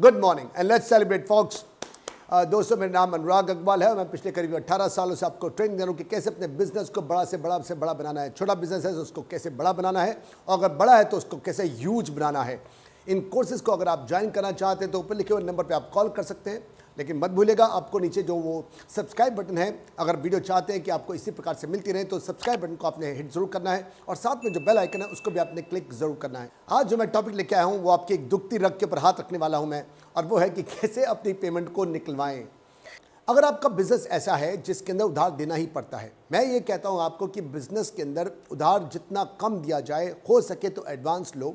Good morning and let's celebrate folks. दोस्तों, मेरा नाम अनुराग अग्रवाल है। मैं पिछले करीब 18 सालों से आपको ट्रेनिंग दे रहा हूँ कि कैसे अपने बिजनेस को बड़ा से बड़ा बनाना है। छोटा बिजनेस है तो उसको कैसे बड़ा बनाना है, और अगर बड़ा है तो उसको कैसे ह्यूज बनाना है। इन कोर्सेज को अगर आप ज्वाइन करना चाहते हैं तो ऊपर लिखे हुए नंबर पे आप कॉल कर सकते हैं, लेकिन मत भूलिएगा आपको नीचे जो वो सब्सक्राइब बटन है, अगर वीडियो चाहते हैं कि आपको इसी प्रकार से मिलती रहे तो सब्सक्राइब बटन को आपने हिट जरूर करना है, और साथ में जो बेल आइकन है उसको भी आपने क्लिक जरूर करना है। आज जो मैं टॉपिक लेके आया हूँ वो आपकी एक दुखती रग के ऊपर हाथ रखने वाला हूँ मैं, और वो है कि कैसे अपनी पेमेंट को निकलवाएं। अगर आपका बिजनेस ऐसा है जिसके अंदर उधार देना ही पड़ता है, मैं ये कहता हूँ आपको कि बिजनेस के अंदर उधार जितना कम दिया जाए, हो सके तो एडवांस लो।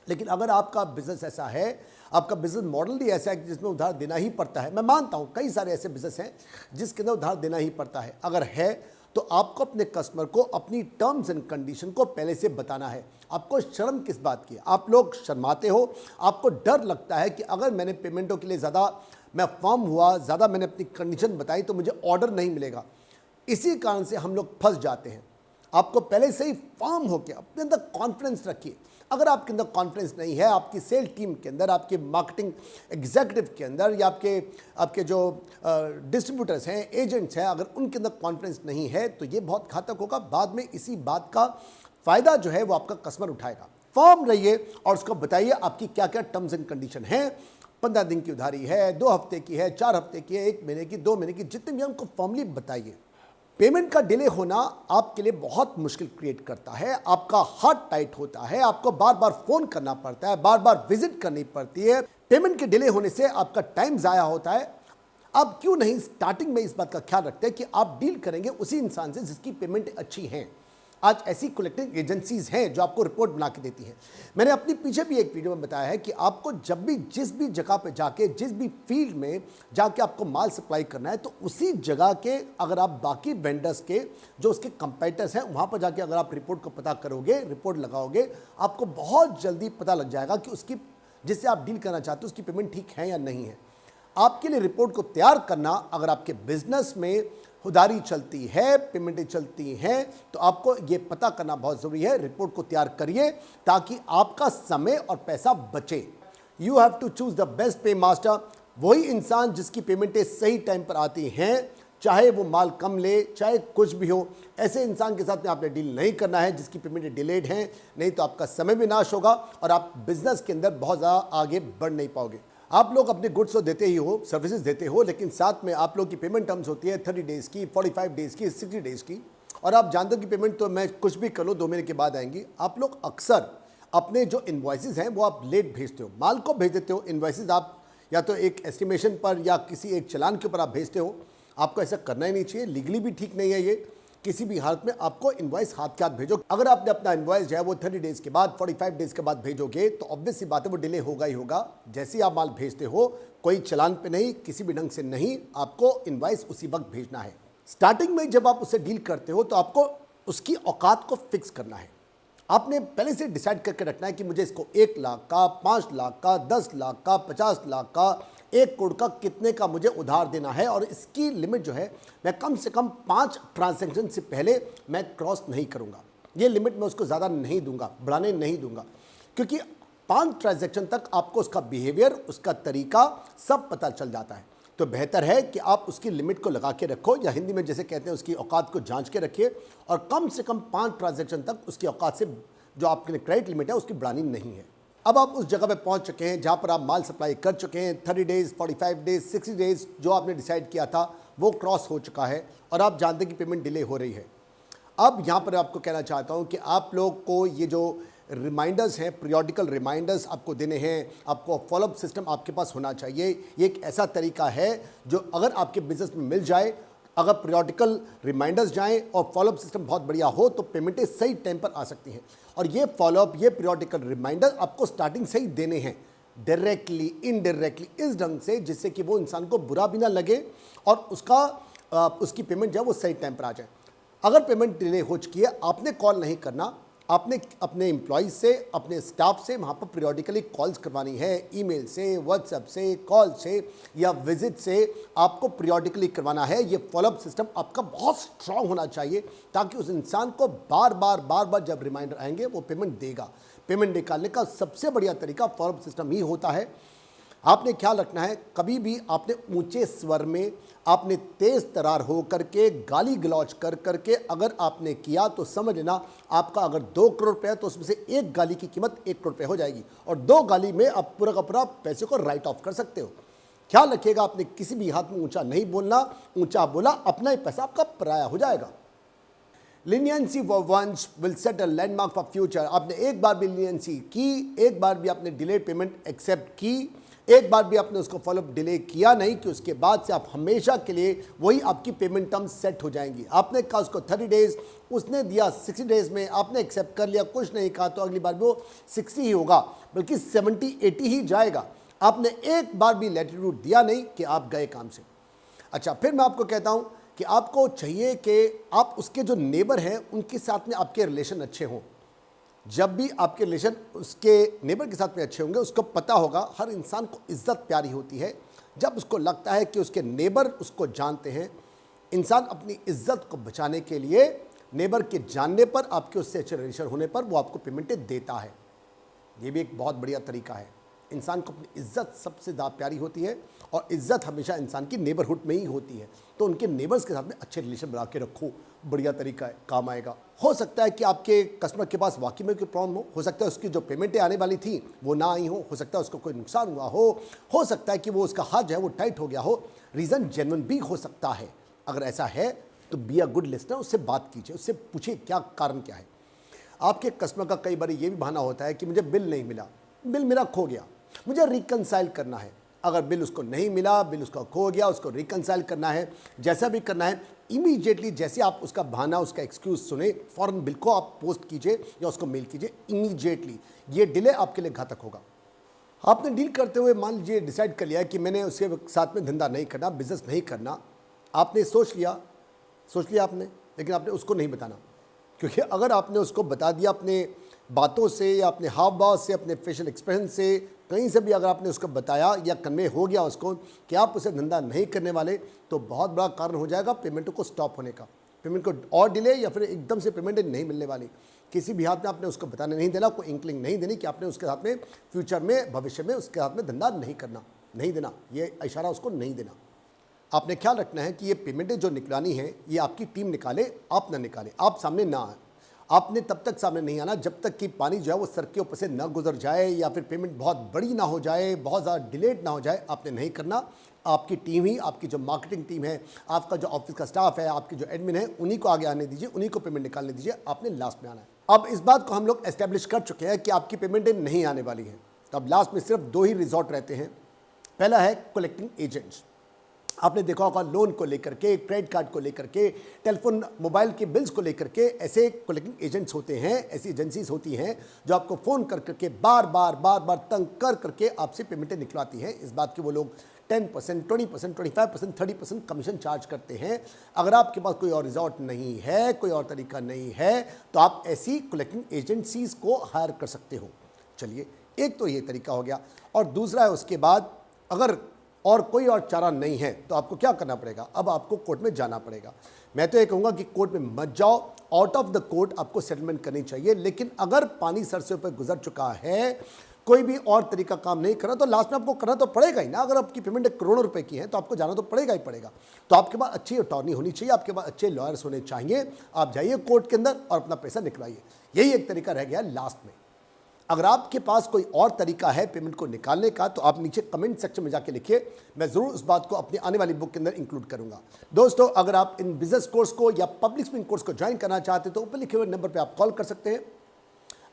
लेकिन अगर आपका बिजनेस ऐसा है, आपका बिजनेस मॉडल ही ऐसा है जिसमें उधार देना ही पड़ता है, मैं मानता हूं कई सारे ऐसे बिजनेस हैं जिसके अंदर उधार देना ही पड़ता है, अगर है तो आपको अपने कस्टमर को अपनी टर्म्स एंड कंडीशन को पहले से बताना है। आपको शर्म किस बात की है? आप लोग शर्माते हो, आपको डर लगता है कि अगर मैंने पेमेंटों के लिए ज़्यादा मैं फर्म हुआ, ज़्यादा मैंने अपनी कंडीशन बताई तो मुझे ऑर्डर नहीं मिलेगा। इसी कारण से हम लोग फंस जाते हैं। आपको पहले से ही फर्म होकर अपने अंदर कॉन्फिडेंस रखिए। अगर आपके अंदर कॉन्फिडेंस नहीं है, आपकी सेल टीम के अंदर, आपके मार्केटिंग एग्जीक्यूटिव के अंदर, या आपके जो डिस्ट्रीब्यूटर्स हैं, एजेंट्स हैं, अगर उनके अंदर कॉन्फिडेंस नहीं है तो ये बहुत घातक होगा। बाद में इसी बात का फ़ायदा जो है वो आपका कस्टमर उठाएगा। फर्म रहिए और उसको बताइए आपकी क्या क्या टर्म्स एंड कंडीशन है। 15 दिन की उधारी है, 2 हफ्ते की है, 4 हफ्ते की है, 1 महीने की, 2 महीने की, जितने भी उनको फॉर्मली बताइए। पेमेंट का डिले होना आपके लिए बहुत मुश्किल क्रिएट करता है, आपका हार्ट टाइट होता है, आपको बार बार फोन करना पड़ता है, बार बार विजिट करनी पड़ती है। पेमेंट के डिले होने से आपका टाइम ज़ाया होता है। अब क्यों नहीं स्टार्टिंग में इस बात का ख्याल रखते हैं कि आप डील करेंगे उसी इंसान से जिसकी पेमेंट अच्छी है। आज ऐसी कलेक्टिंग एजेंसीज हैं जो आपको रिपोर्ट बना के देती हैं। मैंने अपनी पीछे भी एक वीडियो में बताया है कि आपको जब भी जिस भी जगह पे जाके, जिस भी फील्ड में जाके आपको माल सप्लाई करना है, तो उसी जगह के अगर आप बाकी वेंडर्स के जो उसके कंपेटिटर्स हैं वहाँ पर जाके अगर आप रिपोर्ट को पता करोगे, रिपोर्ट लगाओगे, आपको बहुत जल्दी पता लग जाएगा कि उसकी जिससे आप डील करना चाहते हो उसकी पेमेंट ठीक है या नहीं है। आपके लिए रिपोर्ट को तैयार करना, अगर आपके बिजनेस में उधारी चलती है, पेमेंटें चलती हैं, तो आपको ये पता करना बहुत ज़रूरी है। रिपोर्ट को तैयार करिए ताकि आपका समय और पैसा बचे। You have to choose the best paymaster, वही इंसान जिसकी पेमेंटें सही टाइम पर आती हैं, चाहे वो माल कम ले, चाहे कुछ भी हो। ऐसे इंसान के साथ में आपने डील नहीं करना है जिसकी पेमेंटें डिलेड हैं, नहीं तो आपका समय भी नाश होगा और आप बिजनेस के अंदर बहुत ज़्यादा आगे बढ़ नहीं पाओगे। आप लोग अपने गुड्स तो देते ही हो, सर्विसेज देते हो, लेकिन साथ में आप लोग की पेमेंट टर्म्स होती है 30 डेज़ की, 45 डेज़ की, 60 डेज़ की, और आप जानते हो कि पेमेंट तो मैं कुछ भी कर लूँ 2 महीने के बाद आएंगी। आप लोग अक्सर अपने जो इन्वॉइसेस हैं वो आप लेट भेजते हो, माल को भेज देते हो। इन्वॉइसेस आप या तो एक एस्टिमेशन पर या किसी एक चालान के ऊपर आप भेजते हो। आपको ऐसा करना ही नहीं चाहिए, लीगली भी ठीक नहीं है ये। किसी भी हालत में आपको इनवॉइस हाथ के हाथ भेजो। अगर आपने अपना इनवॉइस जो है वो 30 डेज़ के बाद, 45 डेज़ के बाद भेजोगे तो ऑब्वियस सी बात है वो डिले होगा ही होगा। जैसे ही आप माल भेजते हो, कोई चालान पे नहीं, किसी भी ढंग से नहीं, आपको इनवॉइस उसी वक्त भेजना है। स्टार्टिंग में जब आप उससे डील करते हो तो आपको उसकी औकात को फिक्स करना है। आपने पहले से डिसाइड करके रखना है कि मुझे इसको 1 लाख का, 5 लाख का, 10 लाख का, 50 लाख का, 1 करोड़ का, कितने का मुझे उधार देना है, और इसकी लिमिट जो है मैं कम से कम 5 ट्रांजैक्शन से पहले मैं क्रॉस नहीं करूंगा। ये लिमिट मैं उसको ज़्यादा नहीं दूंगा, बढ़ाने नहीं दूंगा, क्योंकि 5 ट्रांजैक्शन तक आपको उसका बिहेवियर, उसका तरीका सब पता चल जाता है। तो बेहतर है कि आप उसकी लिमिट को लगा के रखो, या हिंदी में जैसे कहते हैं उसकी औकात को जांच के रखिए, और कम से कम 5 ट्रांजैक्शन तक उसकी औकात से जो आपके क्रेडिट लिमिट है उसकी बढ़ानी नहीं है। अब आप उस जगह पे पहुंच चुके हैं जहां पर आप माल सप्लाई कर चुके हैं। 30 डेज़, 45 डेज़, 60 डेज़ जो आपने डिसाइड किया था वो क्रॉस हो चुका है, और आप जानते हैं कि पेमेंट डिले हो रही है। अब यहाँ पर आपको कहना चाहता हूँ कि आप लोग को ये जो रिमाइंडर्स हैं, पीरियोडिकल रिमाइंडर्स आपको देने हैं, आपको फॉलोअप सिस्टम आपके पास होना चाहिए। ये एक ऐसा तरीका है जो अगर आपके बिजनेस में मिल जाए, अगर पीरियोडिकल रिमाइंडर्स जाएं और फॉलोअप सिस्टम बहुत बढ़िया हो तो पेमेंटें सही टाइम पर आ सकती हैं। और ये फॉलोअप, ये पीरियोडिकल रिमाइंडर आपको स्टार्टिंग से ही देने हैं, डायरेक्टली, इनडायरेक्टली, इस ढंग से जिससे कि वो इंसान को बुरा भी ना लगे और उसकी पेमेंट जो है वो सही टाइम पर आ जाए। अगर पेमेंट डिले हो चुकी है, आपने कॉल नहीं करना, आपने अपने एम्प्लॉयज़ से, अपने स्टाफ से वहाँ पर पीरियोडिकली कॉल्स करवानी है, ईमेल से, व्हाट्सएप से, कॉल से या विजिट से आपको पीरियोडिकली करवाना है। ये फॉलोअप सिस्टम आपका बहुत स्ट्रांग होना चाहिए ताकि उस इंसान को बार बार जब रिमाइंडर आएंगे वो पेमेंट देगा। पेमेंट निकालने का सबसे बढ़िया तरीका फॉलोअप सिस्टम ही होता है। आपने ख्याल रखना है, कभी भी आपने ऊंचे स्वर में, आपने तेज तरार हो करके, गाली गलौज कर करके अगर आपने किया तो समझ लेना आपका अगर 2 करोड़ रुपये है तो उसमें से एक गाली की कीमत 1 करोड़ रुपये हो जाएगी और 2 गाली में आप पूरा का पूरा पैसे को राइट ऑफ कर सकते हो। ख्याल रखिएगा, आपने किसी भी हाथ में ऊंचा नहीं बोलना, ऊंचा बोला अपना ही पैसा आपका पराया हो जाएगा। Leniency for once will set a landmark for future. आपने एक बार भी लीनियंसी की, एक बार भी आपने डिलेड पेमेंट एक्सेप्ट की, एक बार भी आपने उसको फॉलोअप डिले किया नहीं कि उसके बाद से आप हमेशा के लिए वही आपकी पेमेंट टर्म सेट हो जाएंगी। आपने कहा उसको 30 डेज, उसने दिया 60 डेज में, आपने एक्सेप्ट कर लिया, कुछ नहीं कहा तो अगली बार भी वो 60 ही होगा, बल्कि 70-80 ही जाएगा। आपने एक बार भी लैटिट्यूड दिया नहीं कि आप गए काम से। अच्छा, फिर मैं आपको कहता हूं कि आपको चाहिए कि आप उसके जो नेबर हैं उनके साथ में आपके रिलेशन अच्छे हों। जब भी आपके रिलेशन उसके नेबर के साथ में अच्छे होंगे, उसको पता होगा हर इंसान को इज्जत प्यारी होती है जब उसको लगता है कि उसके नेबर उसको जानते हैं। इंसान अपनी इज्जत को बचाने के लिए नेबर के जानने पर, आपके उससे अच्छे रिलेशन होने पर वो आपको पेमेंटें देता है। ये भी एक बहुत बढ़िया तरीका है। इंसान को अपनी इज्जत सबसे ज़्यादा प्यारी होती है और इज्जत हमेशा इंसान की नेबरहुड में ही होती है। तो उनके नेबर्स के साथ में अच्छे रिलेशन बना के रखो, बढ़िया तरीका है, काम आएगा। हो सकता है कि आपके कस्टमर के पास वाकई में कोई प्रॉब्लम हो सकता है उसकी जो पेमेंटें आने वाली थी वो ना आई हो सकता है उसको कोई नुकसान हुआ हो सकता है कि वो उसका हाथ जो है वो टाइट हो गया हो, रीज़न जेन्युइन भी हो सकता है। अगर ऐसा है तो बी अ गुड लिस्नर, उससे बात कीजिए, उससे पूछिए क्या कारण क्या है। आपके कस्टमर का कई बार ये भी बहाना होता है कि मुझे बिल नहीं मिला, बिल मेरा खो गया, मुझे रिकंसाइल करना है। अगर बिल उसको नहीं मिला, बिल उसका खो गया, उसको रिकंसाइल करना है, जैसा भी करना है, इमीडिएटली जैसे आप उसका बहाना, उसका एक्सक्यूज सुने, फौरन बिल को आप पोस्ट कीजिए या उसको मेल कीजिए इमीडिएटली। ये डिले आपके लिए घातक होगा। आपने डील करते हुए मान लीजिए डिसाइड कर लिया कि मैंने उसके साथ में धंधा नहीं करना, बिजनेस नहीं करना। आपने सोच लिया आपने, लेकिन आपने उसको नहीं बताना, क्योंकि अगर आपने उसको बता दिया अपने बातों से या अपने हाव भाव से, अपने फेशियल एक्सप्रेशन से, कहीं से भी अगर आपने उसको बताया या कन्वे हो गया उसको कि आप उसे धंधा नहीं करने वाले, तो बहुत बड़ा कारण हो जाएगा पेमेंटों को स्टॉप होने का, पेमेंट को और डिले या फिर एकदम से पेमेंट नहीं मिलने वाली। किसी भी हाथ में आपने उसको बताने नहीं देना, कोई इंक्लिंग नहीं देनी कि आपने उसके साथ में फ्यूचर में, भविष्य में उसके साथ में धंधा नहीं देना, ये इशारा उसको नहीं देना। आपने ख्याल रखना है कि ये पेमेंटें जो निकलानी है ये आपकी टीम निकाले, आप ना निकाले, आप सामने ना आए। आपने तब तक सामने नहीं आना जब तक कि पानी जो है वो सर के ऊपर से न गुजर जाए या फिर पेमेंट बहुत बड़ी ना हो जाए, बहुत ज़्यादा डिलेड ना हो जाए। आपने नहीं करना, आपकी टीम ही, आपकी जो मार्केटिंग टीम है, आपका जो ऑफिस का स्टाफ है, आपकी जो एडमिन है, उन्हीं को आगे आने दीजिए, उन्हीं को पेमेंट निकालने दीजिए, आपने लास्ट में आना है। अब इस बात को हम लोग एस्टेब्लिश कर चुके हैं कि आपकी पेमेंटें नहीं आने वाली हैं, तो अब लास्ट में सिर्फ 2 ही रिजॉर्ट रहते हैं। पहला है कलेक्टिंग एजेंट्स। आपने देखा होगा लोन को लेकर के, क्रेडिट कार्ड को लेकर के, टेलीफोन मोबाइल के बिल्स को लेकर के, ऐसे कलेक्टिंग एजेंट्स होते हैं, ऐसी एजेंसीज होती हैं जो आपको फ़ोन कर करके बार बार तंग कर करके आपसे पेमेंटें निकलवाती हैं। इस बात के वो लोग 10%, 20%, 25%, 30% कमीशन चार्ज करते हैं। अगर आपके पास कोई और रिजॉर्ट नहीं है, कोई और तरीका नहीं है, तो आप ऐसी कलेक्टिंग एजेंसीज को हायर कर सकते हो। चलिए, एक तो ये तरीका हो गया, और दूसरा है उसके बाद अगर और कोई और चारा नहीं है तो आपको क्या करना पड़ेगा, अब आपको कोर्ट में जाना पड़ेगा। मैं तो ये कहूँगा कि कोर्ट में मत जाओ, आउट ऑफ द कोर्ट आपको सेटलमेंट करनी चाहिए। लेकिन अगर पानी सर से ऊपर गुजर चुका है, कोई भी और तरीका काम नहीं करा, तो लास्ट में आपको करना तो पड़ेगा ही ना। अगर आपकी पेमेंट करोड़ों रुपए की है तो आपको जाना तो पड़ेगा ही पड़ेगा। तो आपके पास अच्छी अटॉर्नी होनी चाहिए, आपके पास अच्छे लॉयर्स होने चाहिए। आप जाइए कोर्ट के अंदर और अपना पैसा निकलाइए। यही एक तरीका रह गया लास्ट में। अगर आपके पास कोई और तरीका है पेमेंट को निकालने का तो आप नीचे कमेंट सेक्शन में जाके लिखिए, मैं ज़रूर उस बात को अपनी आने वाली बुक के अंदर इंक्लूड करूंगा। दोस्तों, अगर आप इन बिजनेस कोर्स को या पब्लिक स्पीकिंग कोर्स को ज्वाइन करना चाहते हैं तो ऊपर लिखे हुए नंबर पे आप कॉल कर सकते हैं।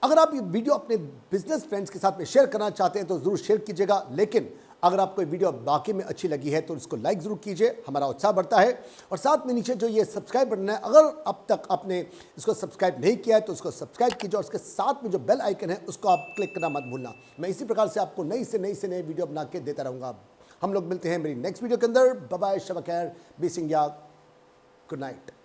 अगर आप ये वीडियो अपने बिजनेस फ्रेंड्स के साथ में शेयर करना चाहते हैं तो ज़रूर शेयर कीजिएगा। लेकिन अगर आपको वीडियो वाकई में अच्छी लगी है तो इसको लाइक ज़रूर कीजिए, हमारा उत्साह बढ़ता है। और साथ में नीचे जो ये सब्सक्राइब बटन है, अगर अब तक आपने इसको सब्सक्राइब नहीं किया है तो उसको सब्सक्राइब कीजिए, और उसके साथ में जो बेल आइकन है उसको आप क्लिक करना मत भूलना। मैं इसी प्रकार से आपको नई से नई वीडियो बना के देता रहूँगा। हम लोग मिलते हैं मेरी नेक्स्ट वीडियो के अंदर। बाय बाय, शब खैर, बी सिंह, गुड नाइट।